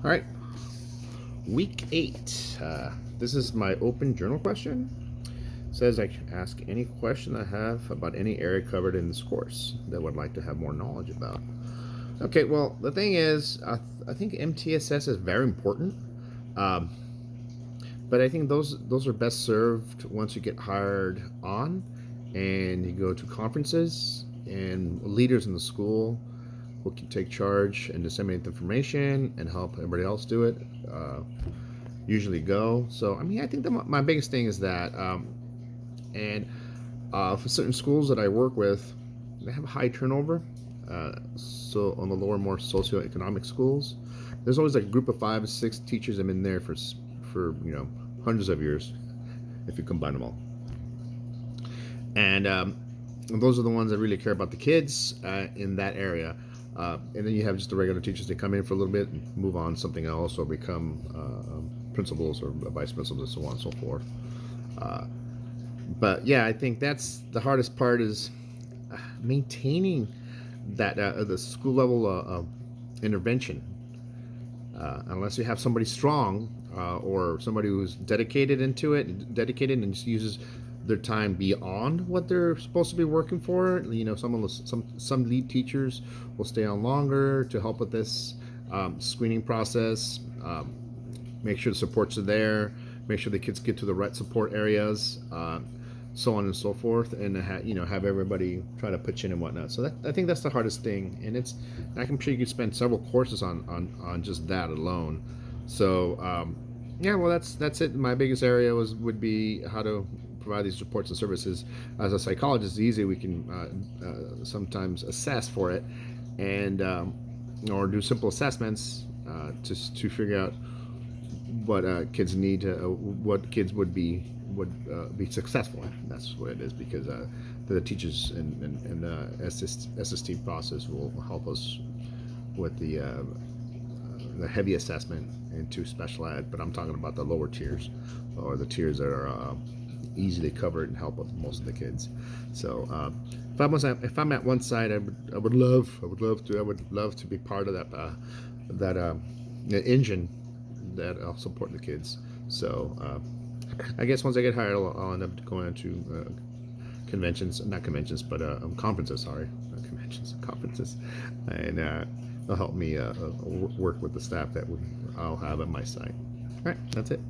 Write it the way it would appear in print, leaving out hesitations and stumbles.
All right, week 8. This is my open journal question. It says I can ask any question I have about any area covered in this course that I would like to have more knowledge about. Okay, well, the thing is, I think MTSS is very important, um, but I think those are best served once you get hired on and you go to conferences and leaders in the school who can take charge and disseminate the information and help everybody else do it. Usually go. So I mean, I think my biggest thing is that, and for certain schools that I work with, they have high turnover. So on the lower, more socioeconomic schools, there's always like a group of 5 or 6 teachers that have been there for hundreds of years, if you combine them all. And those are the ones that really care about the kids in that area. And then you have just the regular teachers that come in for a little bit and move on to something else or become principals or vice principals and so on and so forth. But yeah, I think that's the hardest part is maintaining that the school level intervention. Unless you have somebody strong or somebody who's dedicated and just uses their time beyond what they're supposed to be working for. Some lead teachers will stay on longer to help with this screening process. Make sure the supports are there. Make sure the kids get to the right support areas. So on and so forth, and have everybody try to pitch in and whatnot. So I think that's the hardest thing, and I'm sure you could spend several courses on just that alone. So yeah, well, that's it. My biggest area would be how to provide these supports and services. As a psychologist, it's easy. We can sometimes assess for it, and or do simple assessments to figure out what kids need, what kids would be successful in. That's what it is, because the teachers and the SST process will help us with the heavy assessment into special ed. But I'm talking about the lower tiers, or the tiers that are easily covered and help with most of the kids. So if I'm at one side, I would love to be part of that engine that support the kids. So I guess once I get hired, I'll end up going to not conventions, but conferences. Sorry, not conventions, conferences, and they'll help me work with the staff that I'll have at my site. All right, that's it.